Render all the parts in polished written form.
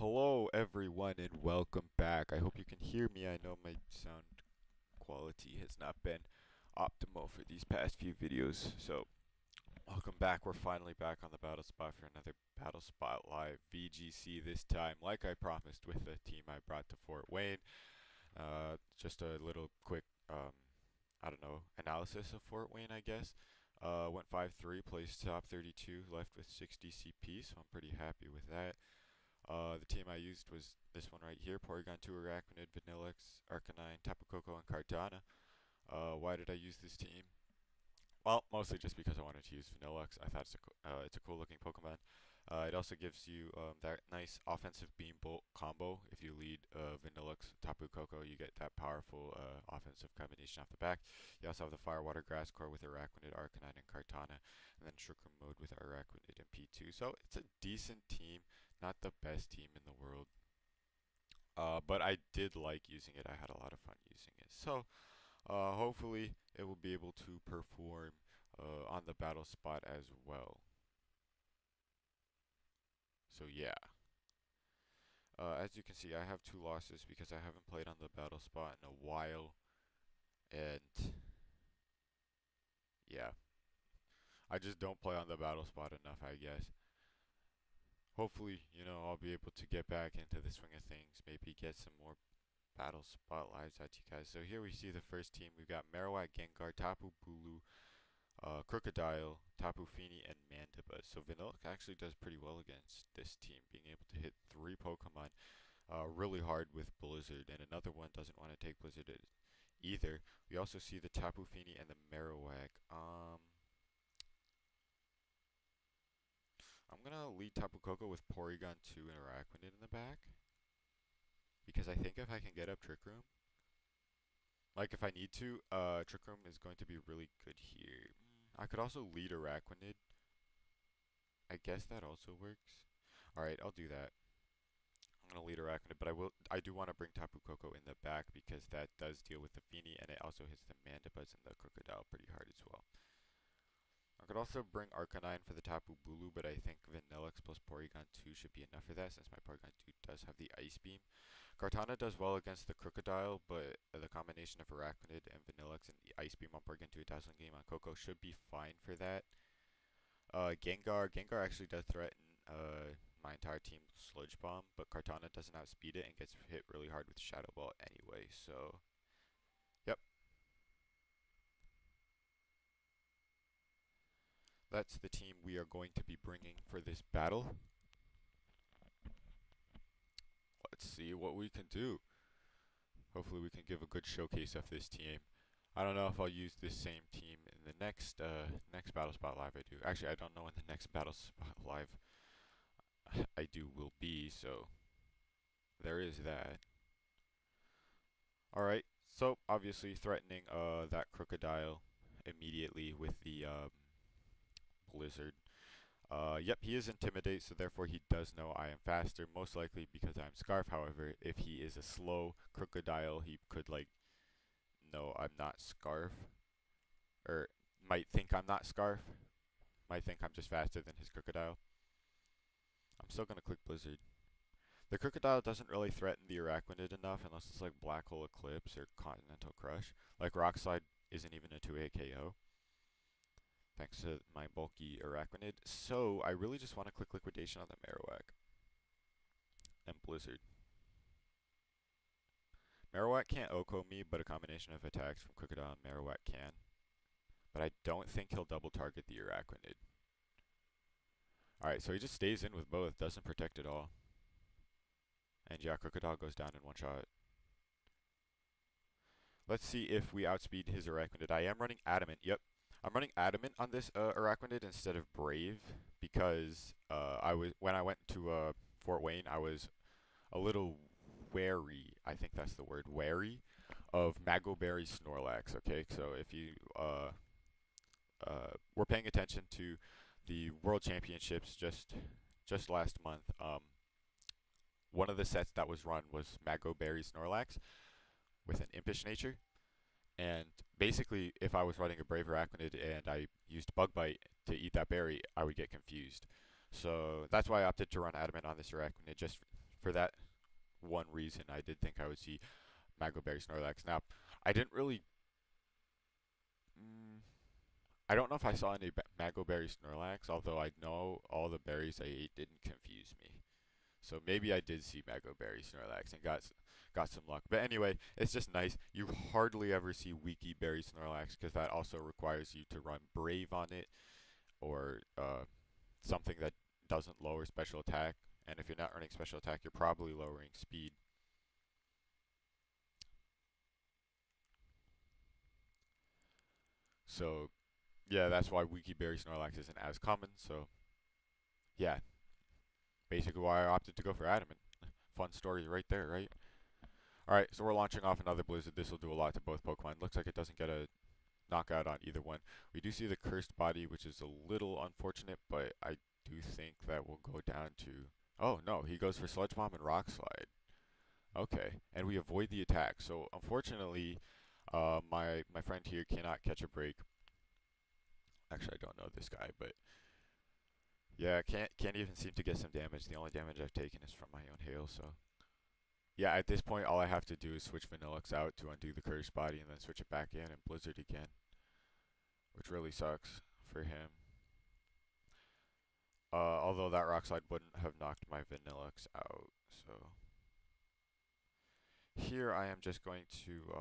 Hello, everyone, and welcome back. I hope you can hear me. I know my sound quality has not been optimal for these past few videos. So, welcome back. We're finally back on the Battle Spot for another Battle Spot Live VGC this time, like I promised with the team I brought to Fort Wayne. Just a little quick, I don't know, analysis of Fort Wayne, I guess. Went 5-3, placed top 32, left with 60 CP, so I'm pretty happy with that. The team I used was this one right here: Porygon 2, Arachnid, Vanillix, Arcanine, Tapu Koko, and Cardana. Why did I use this team? Well, mostly just because I wanted to use Vanillix. I thought it's a cool looking Pokemon. It also gives you that nice offensive Beam Bolt combo. If you lead Vanillix, Tapu Koko, you get that powerful offensive combination off the back. You also have the Fire Water Grass Core with Arachnid, Arcanine, and Kartana, and then Shuriken Mode with Arachnid and P2. So it's a decent team, not the best team in the world. But I did like using it. I had a lot of fun using it. So hopefully, it will be able to perform on the battle spot as well. So yeah, as you can see, I have two losses because I haven't played on the battle spot in a while, and yeah, I just don't play on the battle spot enough, I guess. Hopefully, I'll be able to get back into the swing of things, maybe get some more battle spot lives at you guys. So here we see the first team. We've got Marowak, Gengar, Tapu Bulu, Crocodile, Tapu Fini, and Mandibuzz. So Vanillic actually does pretty well against this team, being able to hit three Pokemon really hard with Blizzard, and another one doesn't want to take Blizzard either. We also see the Tapu Fini and the Marowak. I'm gonna lead Tapu Koko with Porygon 2 and Arachnid in the back, because I think if I can get up Trick Room, like if I need to, Trick Room is going to be really good here. I could also lead Arachnid. I guess that also works. Alright, I'll do that. I'm gonna lead Arachnid, but I do want to bring Tapu Koko in the back because that does deal with the Fini, and it also hits the Mandibuzz and the Crocodile pretty hard as well. I could also bring Arcanine for the Tapu Bulu, but I think Vanillix plus Porygon 2 should be enough for that since my Porygon 2 does have the Ice Beam. Kartana does well against the Crocodile, but the combination of Arachnid and Vanillix and the Ice Beam on Porygon 2, Dazzling Gleam on Koko should be fine for that. Gengar actually does threaten my entire team's Sludge Bomb, but Kartana doesn't outspeed it and gets hit really hard with Shadow Ball anyway, so yep. That's the team we are going to be bringing for this battle. Let's see what we can do. Hopefully we can give a good showcase of this team. I don't know if I'll use this same team in the next Battle Spot Live I do. Actually, I don't know when the next Battle Spot Live I do will be, so there is that. Alright, so obviously threatening that Crocodile immediately with the Blizzard. Yep, he is Intimidate, so therefore he does know I am faster, most likely because I'm Scarf. However, if he is a slow Crocodile, he could, like, know I'm not Scarf. Or might think I'm not Scarf. Might think I'm just faster than his Crocodile. I'm still going to click Blizzard. The Crocodile doesn't really threaten the Arachnid enough unless it's like Black Hole Eclipse or Continental Crush. Like Rock Slide isn't even a 2-hit KO, thanks to my bulky Arachnid. So I really just want to click Liquidation on the Marowak and Blizzard. Marowak can't OHKO me, but a combination of attacks from Crocodile and Marowak can. But I don't think he'll double target the Arachnid. Alright, so he just stays in with both, doesn't protect at all. And yeah, Crocodile goes down in one shot. Let's see if we outspeed his Arachnid. I am running Adamant, yep. I'm running Adamant on this Arachnid instead of Brave because when I went to Fort Wayne, I was a little wary, I think that's the word, wary of Magoberry Snorlax, okay? So if you were paying attention to the World Championships just last month, one of the sets that was run was Magoberry Snorlax with an impish nature. And basically, if I was running a Brave Arachnid and I used Bug Bite to eat that berry, I would get confused. So that's why I opted to run Adamant on this Arachnid, just for that one reason, I did think I would see Mango Berry Snorlax. Now, I didn't really. Mm, I don't know if I saw any Mango Berry Snorlax, although I know all the berries I ate didn't confuse me. So maybe I did see Mango Berry Snorlax and got some luck. But anyway, it's just nice. You hardly ever see Wiki Berry Snorlax because that also requires you to run Brave on it or something that doesn't lower special attack. And if you're not running special attack, you're probably lowering speed. So yeah, that's why Wiki Berry Snorlax isn't as common. So yeah, basically why I opted to go for Adamant. Fun story right there, right? Alright, so we're launching off another Blizzard. This will do a lot to both Pokemon. Looks like it doesn't get a knockout on either one. We do see the Cursed Body, which is a little unfortunate, but I do think that will go down to... Oh, no, he goes for Sludge Bomb and Rock Slide. Okay, and we avoid the attack. So, unfortunately, my friend here cannot catch a break. Actually, I don't know this guy, but... Yeah, can't even seem to get some damage. The only damage I've taken is from my own hail, so... Yeah, at this point, all I have to do is switch Vanillix out to undo the Cursed Body and then switch it back in and Blizzard again, which really sucks for him. Although that Rock Slide wouldn't have knocked my Vanillix out, so... Here I am just going to,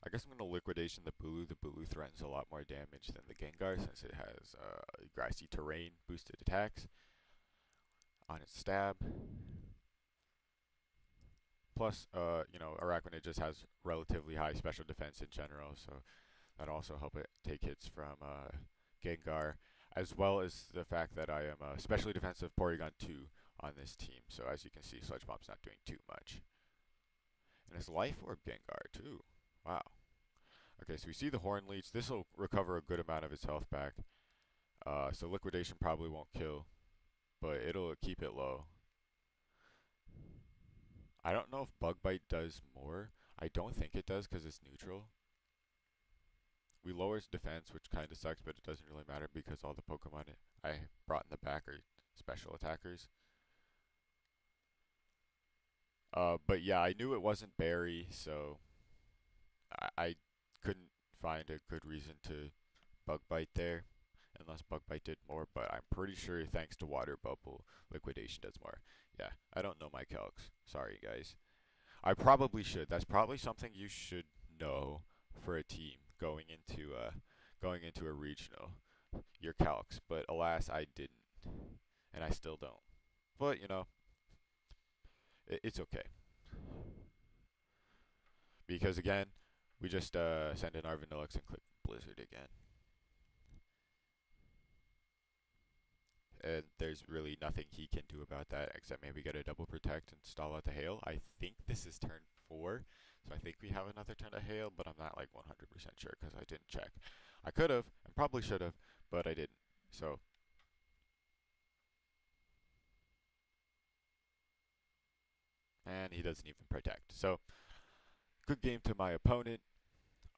I guess I'm going to Liquidation the Bulu. The Bulu threatens a lot more damage than the Gengar since it has grassy terrain boosted attacks on its stab. Plus, Araquanid just has relatively high special defense in general, so that also help it take hits from Gengar, as well as the fact that I am a specially defensive Porygon 2 on this team. So as you can see, Sludge Bomb's not doing too much. And it's Life Orb Gengar too. Wow. Okay, so we see the Horn Leech. This will recover a good amount of its health back. So Liquidation probably won't kill, but it'll keep it low. I don't know if Bug Bite does more. I don't think it does because it's neutral. We lower its defense, which kind of sucks, but it doesn't really matter because all the Pokemon I brought in the back are special attackers. But yeah, I knew it wasn't Berry, so I couldn't find a good reason to Bug Bite there, unless Bug Bite did more, but I'm pretty sure thanks to Water Bubble, Liquidation does more. Yeah, I don't know my calcs. Sorry, guys. I probably should. That's probably something you should know for a team going into a regional. Your calcs, but alas, I didn't, and I still don't. But it's okay because again, we just send in our Vanillix and click Blizzard again, and there's really nothing he can do about that except maybe get a double protect and stall out the hail. I think this is turn 4, so I think we have another turn of hail, but I'm not like 100% sure because I didn't check. I could have and probably should have, but I didn't. So and he doesn't even protect. So good game to my opponent.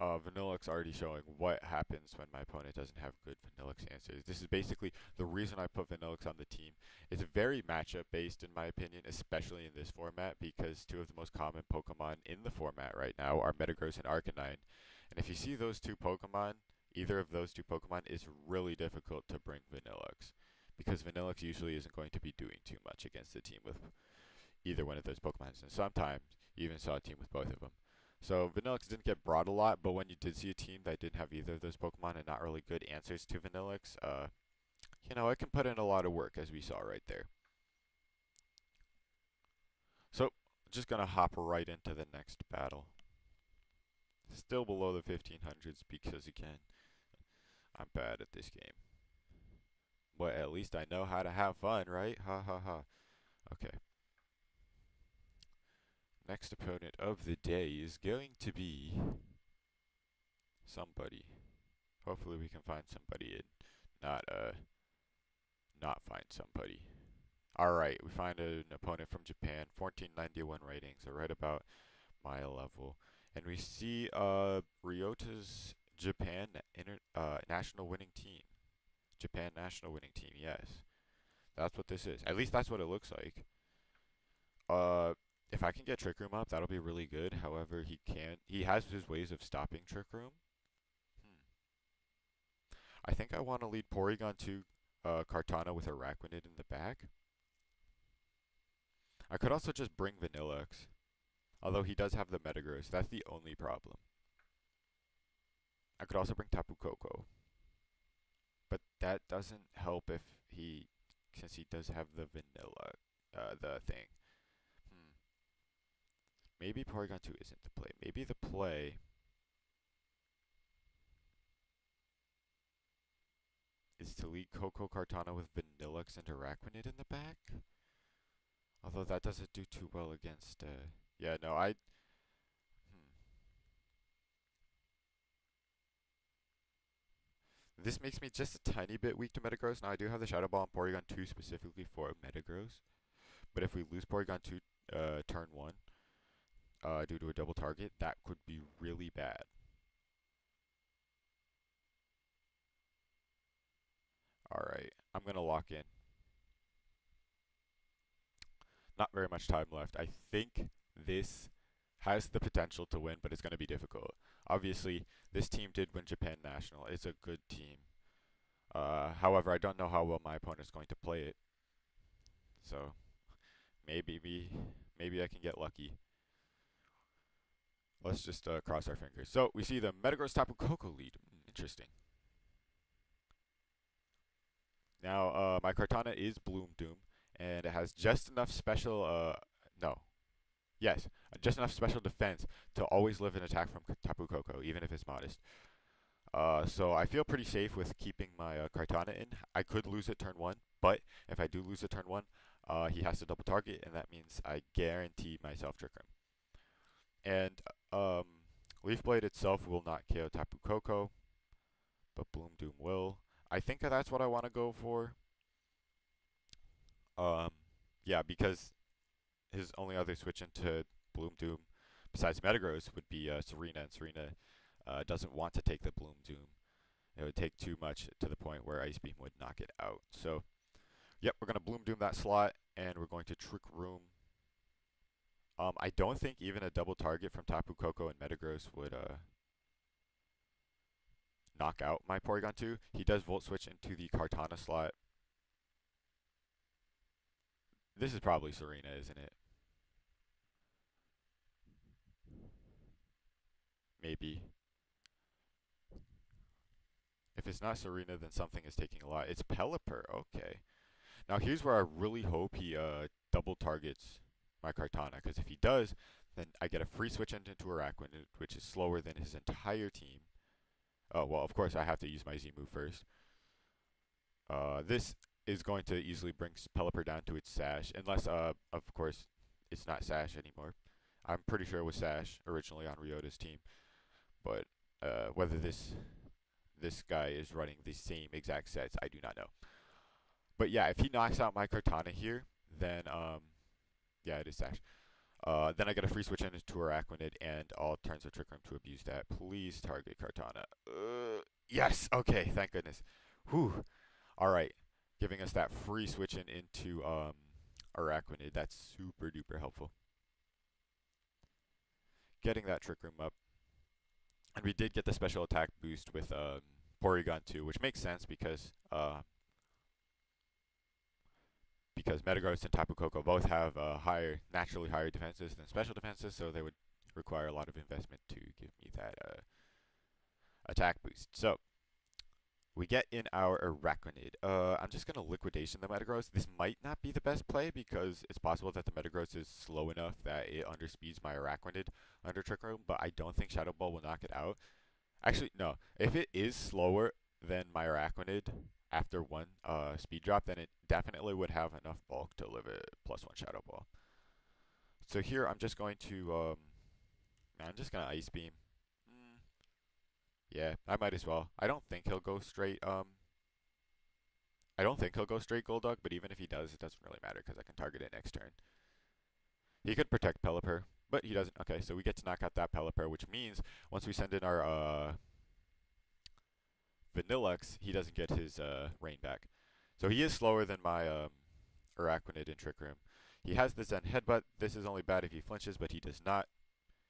Vanillix already showing what happens when my opponent doesn't have good Vanillix answers. This is basically the reason I put Vanillix on the team. It's very matchup based in my opinion, especially in this format, because two of the most common Pokemon in the format right now are Metagross and Arcanine. And if you see those two Pokemon, either of those two Pokemon, it's really difficult to bring Vanillix, because Vanillix usually isn't going to be doing too much against a team with either one of those Pokemon. And sometimes you even saw a team with both of them. So Vanillix didn't get brought a lot, but when you did see a team that didn't have either of those Pokemon and not really good answers to Vanillix, it can put in a lot of work, as we saw right there. So, just gonna hop right into the next battle. Still below the 1500s because, again, I'm bad at this game. But at least I know how to have fun, right? Ha ha ha. Okay. Next opponent of the day is going to be somebody. Hopefully we can find somebody and not find somebody. Alright, we find an opponent from Japan, 1491 rating, so right about my level. And we see Ryota's Japan national winning team. Japan national winning team, yes. That's what this is. At least that's what it looks like. Uh, if I can get Trick Room up, that'll be really good. However, he has his ways of stopping Trick Room. Hmm. I think I want to lead Porygon to Kartana with Araquanid in the back. I could also just bring Vanilluxe, although he does have the Metagross. That's the only problem. I could also bring Tapu Koko, but that doesn't help since he does have the Vanilla, the thing. Hmm. Maybe Porygon 2 isn't the play. Maybe the play is to lead Coco Kartana with Vanilluxe and Araquanid in the back. Although that doesn't do too well against. Yeah, no, I. Hmm. This makes me just a tiny bit weak to Metagross. Now I do have the Shadow Ball and Porygon 2 specifically for Metagross. But if we lose Porygon 2 turn 1 due to a double target, that could be really bad. Alright, I'm going to lock in. Not very much time left. I think this has the potential to win, but it's going to be difficult. Obviously, this team did win Japan National. It's a good team. However, I don't know how well my opponent's going to play it. So maybe I can get lucky. Let's just cross our fingers. So we see the Metagross Tapu Koko lead. Interesting. Now my Kartana is Bloom Doom, and it has just enough special. No, yes, just enough special defense to always live an attack from Tapu Koko, even if it's modest. So I feel pretty safe with keeping my Kartana in. I could lose it turn 1, but if I do lose it turn 1, he has to double target, and that means I guarantee myself Trick Room. And um, Leaf Blade itself will not KO Tapu Koko, but Bloom Doom will. I think that's what I want to go for. Um, yeah, because his only other switch into Bloom Doom besides Metagross would be Serena, and Serena doesn't want to take the Bloom Doom. It would take too much to the point where Ice Beam would knock it out. So, yep, we're going to Bloom Doom that slot, and we're going to Trick Room. I don't think even a double target from Tapu Koko and Metagross would knock out my Porygon 2. He does Volt Switch into the Kartana slot. This is probably Serena, isn't it? Maybe. If it's not Serena, then something is taking a lot. It's Pelipper. Okay. Now here's where I really hope he double targets my Kartana, because if he does, then I get a free switch into Araquanid, which is slower than his entire team. Oh, well, of course I have to use my Z move first. This is going to easily bring Pelipper down to its Sash, unless, of course, it's not Sash anymore. I'm pretty sure it was Sash originally on Ryota's team, but whether this guy is running the same exact sets, I do not know. But yeah, if he knocks out my Kartana here, then yeah, it is Sash. Then I get a free switch into Araquanid, and all turns of Trick Room to abuse that. Please target Kartana. Yes. Okay. Thank goodness. Whew. All right. Giving us that free switch into Araquanid. That's super duper helpful. Getting that Trick Room up. And we did get the special attack boost with Porygon 2, which makes sense because Metagross and Tapu Koko both have naturally higher defenses than special defenses, so they would require a lot of investment to give me that attack boost. So we get in our Araquanid. I'm just going to Liquidation the Metagross. This might not be the best play because it's possible that the Metagross is slow enough that it underspeeds my Araquanid under Trick Room, but I don't think Shadow Ball will knock it out. Actually, no. If it is slower than my Araquanid after one speed drop, then it definitely would have enough bulk to live a +1 Shadow Ball. So here I'm just going to, I'm just going to Ice Beam. Yeah, I might as well. I don't think he'll go straight, I don't think he'll go straight Golduck, but even if he does, it doesn't really matter because I can target it next turn. He could protect Pelipper, but he doesn't. Okay, so we get to knock out that Pelipper, which means once we send in our Vanilluxe, he doesn't get his rain back. So he is slower than my Araquanid in Trick Room. He has the Zen Headbutt. This is only bad if he flinches, but he does not.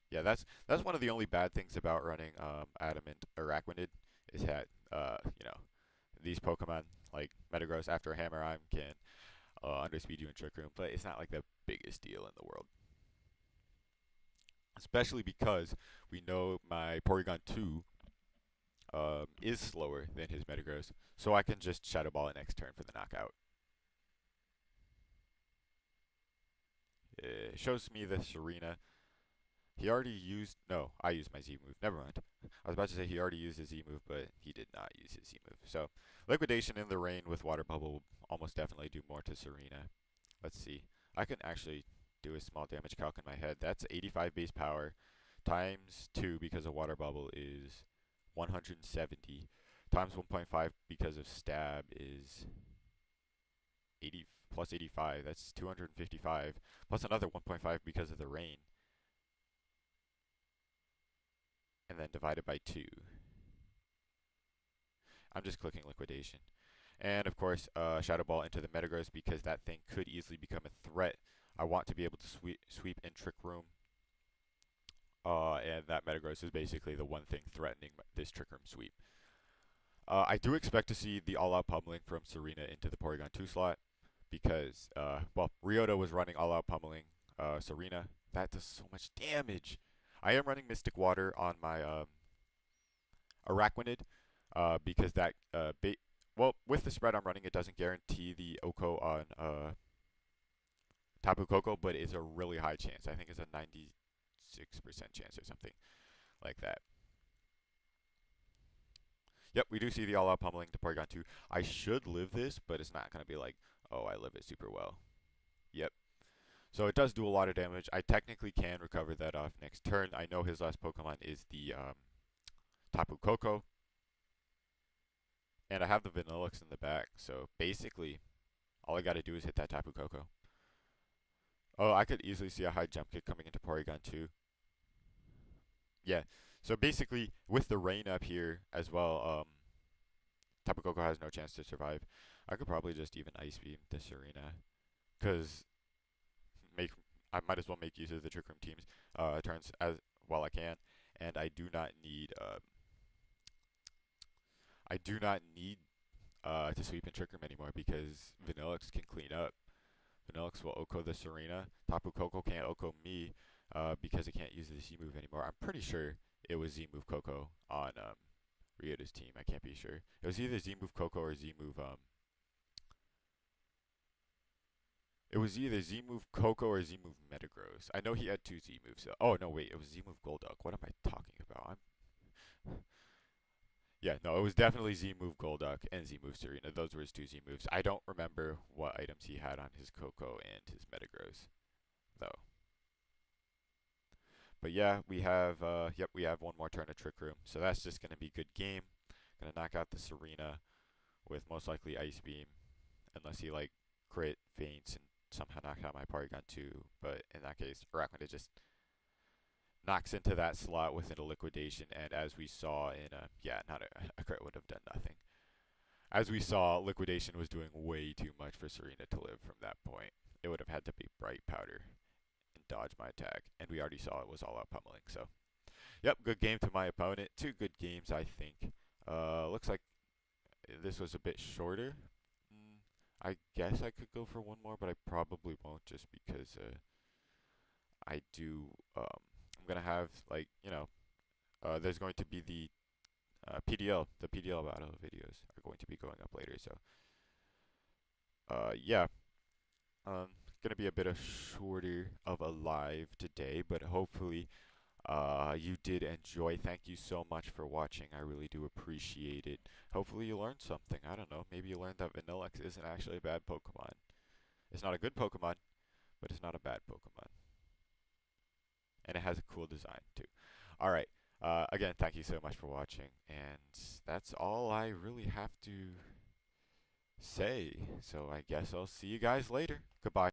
Yeah, that's one of the only bad things about running Adamant Araquanid is that these Pokemon like Metagross after Hammer can underspeed you in Trick Room, but it's not like the biggest deal in the world. Especially because we know my Porygon 2 is slower than his Metagross, so I can just Shadow Ball it next turn for the knockout. It shows me the Serena. He already used. No, I used my Z move. Never mind. I was about to say he already used his Z move, but he did not use his Z move. So, Liquidation in the rain with Water Bubble will almost definitely do more to Serena. Let's see. I can actually do a small damage calc in my head. That's 85 base power times 2 because of Water Bubble is 170 times 1.5 because of Stab is 80 plus 85. That's 255 plus another 1.5 because of the rain. And then divided by 2. I'm just clicking Liquidation. And of course, Shadow Ball into the Metagross because that thing could easily become a threat. I want to be able to sweep in Trick Room. And that Metagross is basically the one thing threatening this Trick Room sweep. I do expect to see the all-out pummeling from Serena into the Porygon 2 slot because, Ryota was running all-out pummeling Serena. That does so much damage. I am running Mystic Water on my Araquanid because that, with the spread I'm running, it doesn't guarantee the Oko on Tapu Koko, but it's a really high chance. I think it's a 96% chance or something like that. Yep, we do see the all-out pummeling to Porygon 2. I should live this, but it's not going to be like, oh, I live it super well. Yep. So it does do a lot of damage. I technically can recover that off next turn. I know his last Pokemon is the Tapu Koko. And I have the Vanillix in the back, so basically, all I got to do is hit that Tapu Koko. Oh, I could easily see a high jump kick coming into Porygon 2. Yeah, so basically, with the rain up here as well, Tapu Koko has no chance to survive. I could probably just even Ice Beam this arena, because I might as well make use of the Trick Room team's turns as while I can, and I do not need to sweep in Trick Room anymore because Vanillix can clean up. Vanillix will Oko the Serena. Tapu Koko can't Oko me because it can't use the Z move anymore. I'm pretty sure it was Z move Koko on Ryota's team. I can't be sure. It was either Z move Koko or Z move It was either Z move Koko or Z move Metagross. I know he had 2 Z moves. Oh no, wait, it was Z move Golduck. What am I talking about? Yeah, no, it was definitely Z move Golduck and Z move Serena. Those were his 2 Z moves. I don't remember what items he had on his Koko and his Metagross, though. But yeah, we have we have one more turn of Trick Room, so that's just gonna be good game. Gonna knock out the Serena with most likely Ice Beam, unless he like crit feints and somehow knocks out my Porygon 2. But in that case, Araquanid just knocks into that slot with a Liquidation, and as we saw in not a crit would have done nothing. As we saw, Liquidation was doing way too much for Serena to live from that point. It would have had to be Bright Powder and dodge my attack, and we already saw it was all out pummeling. So, yep, good game to my opponent. 2 good games, I think. Looks like this was a bit shorter. I guess I could go for one more, but I probably won't just because I do. I'm gonna have there's going to be the PDL. The PDL battle videos are going to be going up later. So, yeah, gonna be a bit of shorter of a live today, but hopefully, you did enjoy. Thank you so much for watching. I really do appreciate it. Hopefully, you learned something. I don't know. Maybe you learned that Vanillix isn't actually a bad Pokemon. It's not a good Pokemon, but it's not a bad Pokemon. And it has a cool design, too. Alright, again, thank you so much for watching. And that's all I really have to say. So I guess I'll see you guys later. Goodbye.